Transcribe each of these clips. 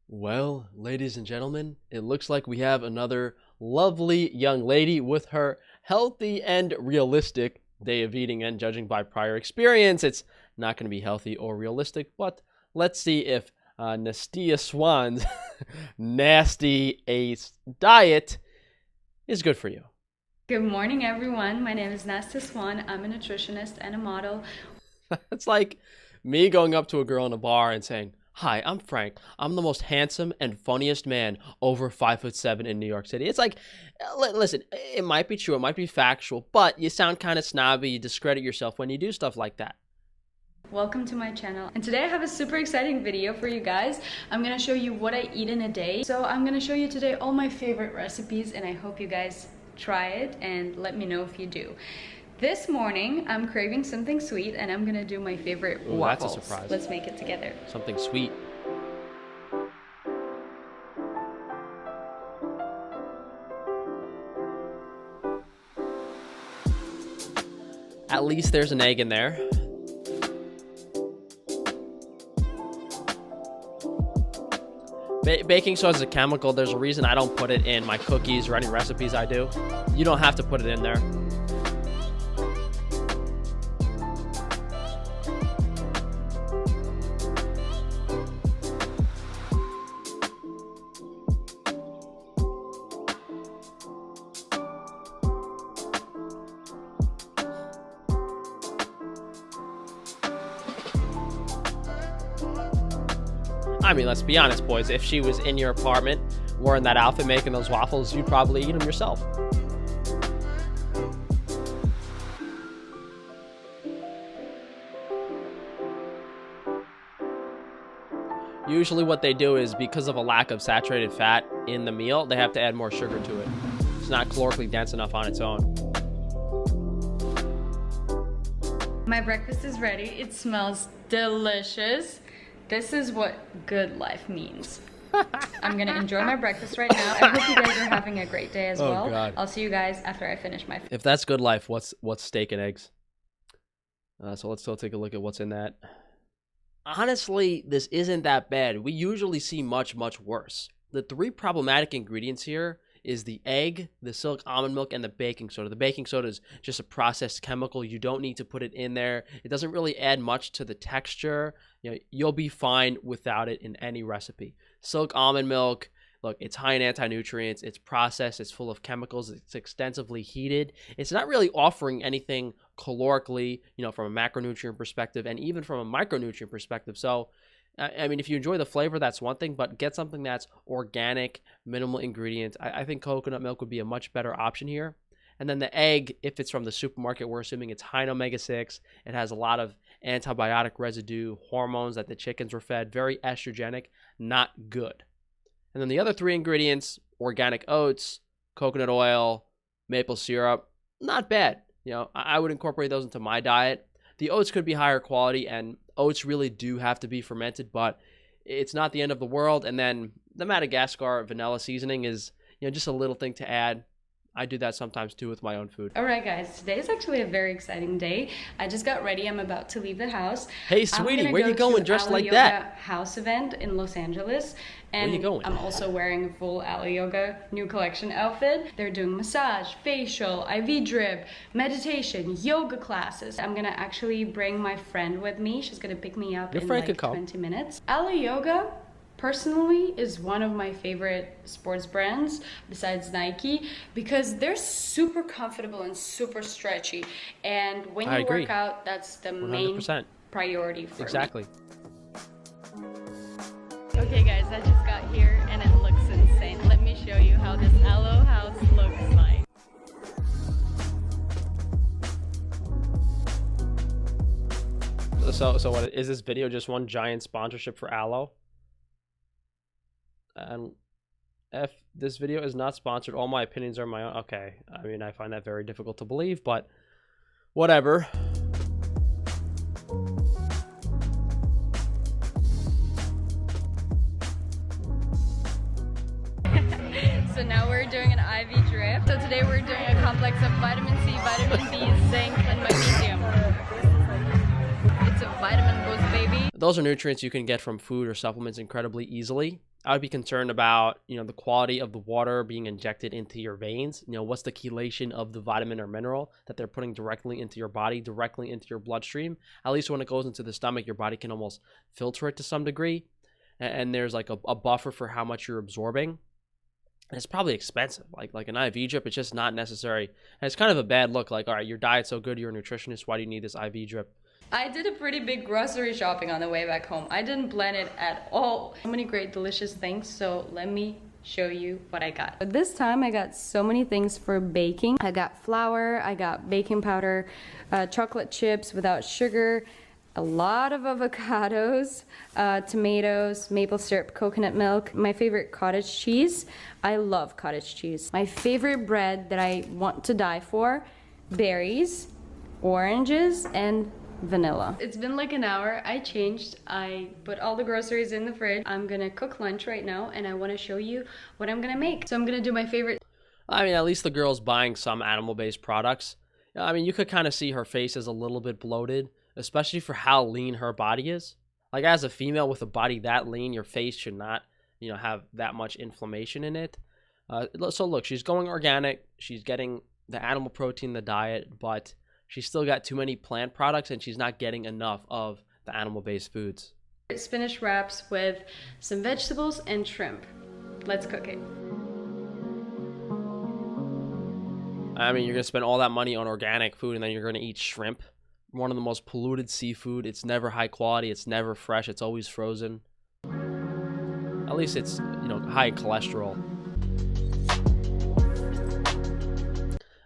Well, ladies and gentlemen, it looks like we have another lovely young lady with her healthy and realistic day of eating, and judging by prior experience, it's not going to be healthy or realistic, but let's see if Nastya Swan's nasty ace diet is good for you. Good morning, everyone. My name is Nastya Swan. I'm a nutritionist and a model. It's like me going up to a girl in a bar and saying, "Hi, I'm Frank. I'm the most handsome and funniest man over 5'7" in New York City." It's like, listen, it might be true, it might be factual, but you sound kind of snobby, you discredit yourself when you do stuff like that. Welcome to my channel. And today I have a super exciting video for you guys. I'm gonna show you what I eat in a day. So I'm gonna show you today all my favorite recipes, and I hope you guys try it and let me know if you do. This morning, I'm craving something sweet, and I'm gonna do my favorite waffles. That's a surprise. Let's make it together. Something sweet. At least there's an egg in there. Baking soda is a chemical. There's a reason I don't put it in my cookies or any recipes I do. You don't have to put it in there. I mean, let's be honest, boys. If she was in your apartment wearing that outfit making those waffles, you'd probably eat them yourself. Usually what they do is, because of a lack of saturated fat in the meal, they have to add more sugar to it. It's not calorically dense enough on its own. My breakfast is ready. It smells delicious. This is what good life means. I'm gonna enjoy my breakfast right now. I hope you guys are having a great day as well. God. I'll see you guys after I finish my food. If that's good life, what's steak and eggs? So let's still take a look at what's in that. Honestly, this isn't that bad. We usually see much worse. The three problematic ingredients here is the egg, the silk almond milk, and the baking soda. The baking soda is just a processed chemical. You don't need to put it in there. It doesn't really add much to the texture. You know, you'll be fine without it in any recipe. Silk almond milk, look, it's high in anti-nutrients. It's processed. It's full of chemicals. It's extensively heated. It's not really offering anything calorically, from a macronutrient perspective and even from a micronutrient perspective. So, I mean, if you enjoy the flavor, that's one thing, but get something that's organic, minimal ingredients. I think coconut milk would be a much better option here. And then the egg, if it's from the supermarket, we're assuming it's high in omega-6. It has a lot of antibiotic residue, hormones that the chickens were fed, very estrogenic, not good. And then the other three ingredients, organic oats, coconut oil, maple syrup, not bad. I would incorporate those into my diet. The oats could be higher quality, and oats really do have to be fermented, but it's not the end of the world. And then the Madagascar vanilla seasoning is, just a little thing to add. I do that sometimes too with my own food. All right, guys, today is actually a very exciting day. I just got ready. I'm about to leave the house. Hey, sweetie, where you going dressed like that? House event in Los Angeles. And where you going? I'm also wearing a full Alo Yoga new collection outfit. They're doing massage, facial, IV drip, meditation, yoga classes. I'm gonna actually bring my friend with me. She's gonna pick me up in like 20 minutes. Alo Yoga, personally, is one of my favorite sports brands besides Nike, because they're super comfortable and super stretchy, and when you work out, that's the 100%. Main priority for me. Exactly. Okay guys, I just got here and it looks insane. Let me show you how this Alo house looks like. So what is this video? Just one giant sponsorship for Alo? And if this video is not sponsored, all my opinions are my own. Okay, I mean, I find that very difficult to believe, but whatever. So now we're doing an IV drip. So today we're doing a complex of vitamin C, vitamin B, zinc, and magnesium. It's a vitamin boost, baby. Those are nutrients you can get from food or supplements incredibly easily. I would be concerned about, the quality of the water being injected into your veins. What's the chelation of the vitamin or mineral that they're putting directly into your body, directly into your bloodstream. At least when it goes into the stomach, your body can almost filter it to some degree. And there's like a buffer for how much you're absorbing. And it's probably expensive. Like an IV drip, it's just not necessary. And it's kind of a bad look. Like, all right, your diet's so good, you're a nutritionist. Why do you need this IV drip? I did a pretty big grocery shopping on the way back home. I didn't plan it at all. So many great delicious things, so let me show you what I got. But this time I got so many things for baking. I got flour, I got baking powder, chocolate chips without sugar, a lot of avocados, tomatoes, maple syrup, coconut milk, my favorite cottage cheese. I love cottage cheese. My favorite bread that I want to die for, berries, oranges, and vanilla. It's been like an hour. I changed. I put all the groceries in the fridge. I'm gonna cook lunch right now and I want to show you what I'm gonna make. So I'm gonna do my favorite. I mean, at least the girl's buying some animal-based products. I mean, you could kind of see her face is a little bit bloated, especially for how lean her body is. Like, as a female with a body that lean, your face should not, have that much inflammation in it. So look, she's going organic. She's getting the animal protein in the diet, but she's still got too many plant products and she's not getting enough of the animal-based foods. Spinach wraps with some vegetables and shrimp. Let's cook it. I mean, you're going to spend all that money on organic food and then you're going to eat shrimp. One of the most polluted seafood. It's never high quality. It's never fresh. It's always frozen. At least it's, high cholesterol.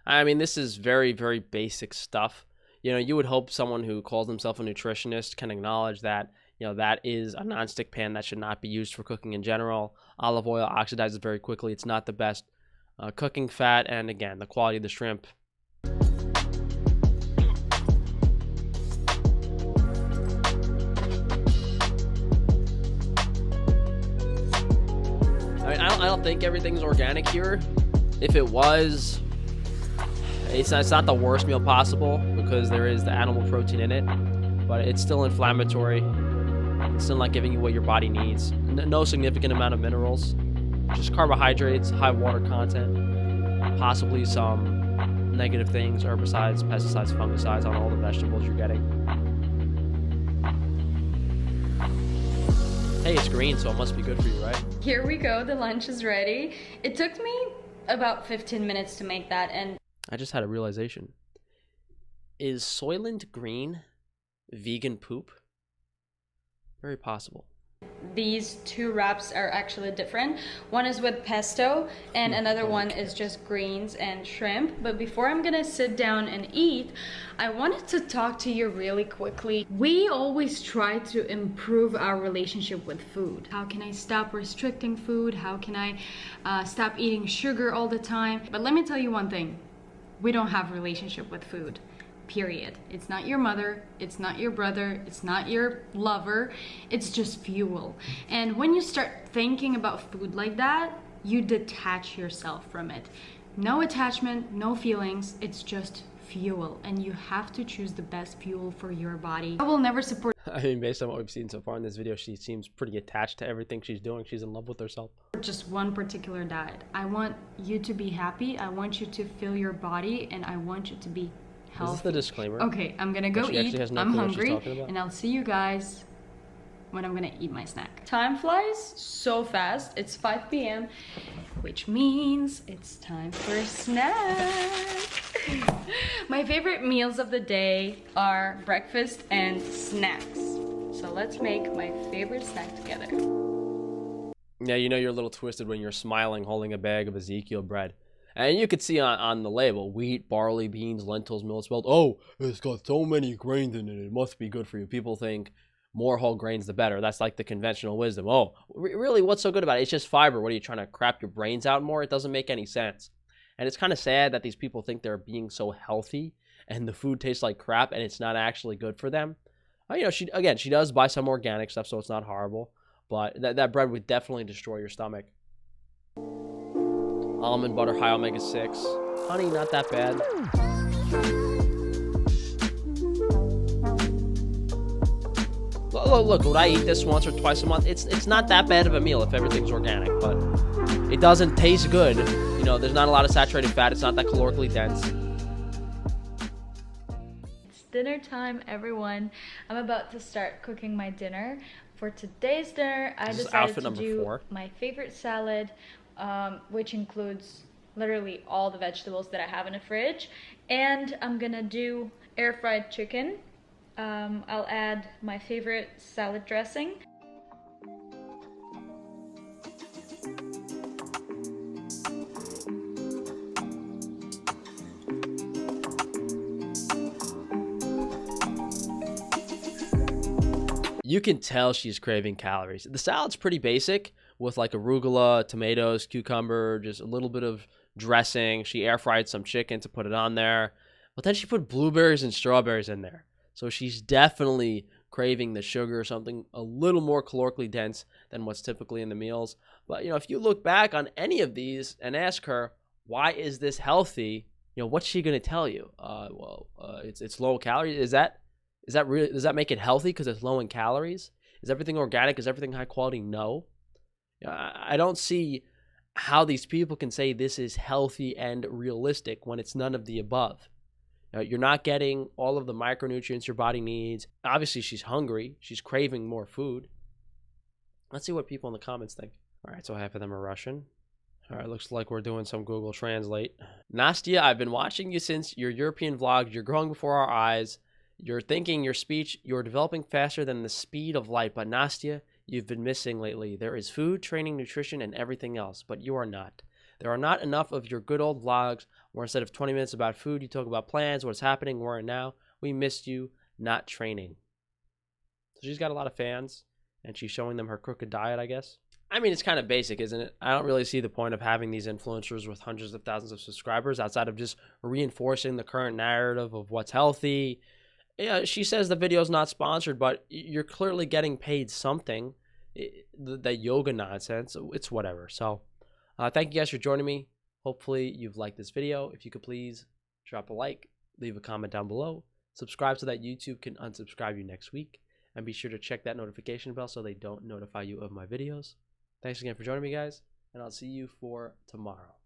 I mean, this is very, very basic stuff. You would hope someone who calls himself a nutritionist can acknowledge that, that is a nonstick pan that should not be used for cooking in general. Olive oil oxidizes very quickly. It's not the best cooking fat. And again, the quality of the shrimp. I mean, I don't think everything's organic here. If it was, it's not the worst meal possible because there is the animal protein in it, but it's still inflammatory. It's still not giving you what your body needs. No significant amount of minerals, just carbohydrates, high water content, possibly some negative things, herbicides, pesticides, fungicides on all the vegetables you're getting. Hey, it's green, so it must be good for you, right? Here we go, the lunch is ready. It took me about 15 minutes to make that, and I just had a realization. Is Soylent Green vegan poop? Very possible. these two wraps are actually different. One is with pesto and another one is just greens and shrimp. But before I'm gonna sit down and eat, I wanted to talk to you really quickly. We always try to improve our relationship with food. How can I stop restricting food? How can I stop eating sugar all the time? But let me tell you one thing. We don't have a relationship with food. Period. It's not your mother, it's not your brother, it's not your lover, it's just fuel. And when you start thinking about food like that, you detach yourself from it. No attachment, no feelings, it's just fuel. And you have to choose the best fuel for your body. I will never support I mean, based on what we've seen so far in this video, she seems pretty attached to everything she's doing. She's in love with herself. just one particular diet. I want you to be happy, I want you to feel your body, and I want you to be healthy. This is the disclaimer. Okay, I'm gonna go eat. No I'm hungry, and I'll see you guys when I'm gonna eat my snack. Time flies so fast. It's 5 p.m., which means it's time for a snack. My favorite meals of the day are breakfast and snacks. So let's make my favorite snack together. Yeah, you know you're a little twisted when you're smiling holding a bag of Ezekiel bread. And you could see on the label, wheat, barley, beans, lentils, millet, spelled, oh, it's got so many grains in it, it must be good for you. People think more whole grains the better. That's like the conventional wisdom. Oh, really, what's so good about it? It's just fiber. What are you trying to crap your brains out more? It doesn't make any sense. And it's kind of sad that these people think they're being so healthy and the food tastes like crap and it's not actually good for them. You know, she does buy some organic stuff, so it's not horrible. But that bread would definitely destroy your stomach. Almond butter, high omega-6. Honey, not that bad. Look, would I eat this once or twice a month? It's not that bad of a meal if everything's organic, but it doesn't taste good. You know, there's not a lot of saturated fat. It's not that calorically dense. It's dinner time, everyone. I'm about to start cooking my dinner. For today's dinner, I decided to do my favorite salad, which includes literally all the vegetables that I have in the fridge. And I'm gonna do air fried chicken. I'll add my favorite salad dressing. You can tell she's craving calories. The salad's pretty basic with like arugula, tomatoes, cucumber, just a little bit of dressing. She air fried some chicken to put it on there, but then she put blueberries and strawberries in there. So she's definitely craving the sugar, something a little more calorically dense than what's typically in the meals. But, you know, if you look back on any of these and ask her, why is this healthy? You know, what's she going to tell you? It's low calories. Is that really, does that make it healthy because it's low in calories? Is everything organic? Is everything high quality? No. I don't see how these people can say this is healthy and realistic when it's none of the above. You're not getting all of the micronutrients your body needs. Obviously, she's hungry. She's craving more food. Let's see what people in the comments think. All right, so half of them are Russian. All right, looks like we're doing some Google Translate. Nastya, I've been watching you since your European vlogs. You're growing before our eyes. You're thinking your speech, you're developing faster than the speed of light. But Nastya, you've been missing lately. There is food, training, nutrition, and everything else, but you are not. There are not enough of your good old vlogs where instead of 20 minutes about food, you talk about plans, what's happening, where and now. We missed you, not training. So she's got a lot of fans, and she's showing them her crooked diet, I guess. I mean, it's kind of basic, isn't it? I don't really see the point of having these influencers with hundreds of thousands of subscribers outside of just reinforcing the current narrative of what's healthy. Yeah, she says the video's not sponsored, but you're clearly getting paid something. That yoga nonsense, it's whatever. So thank you guys for joining me. Hopefully you've liked this video. If you could please drop a like, leave a comment down below, subscribe so that YouTube can unsubscribe you next week, and be sure to check that notification bell so they don't notify you of my videos. Thanks again for joining me, guys, and I'll see you for tomorrow.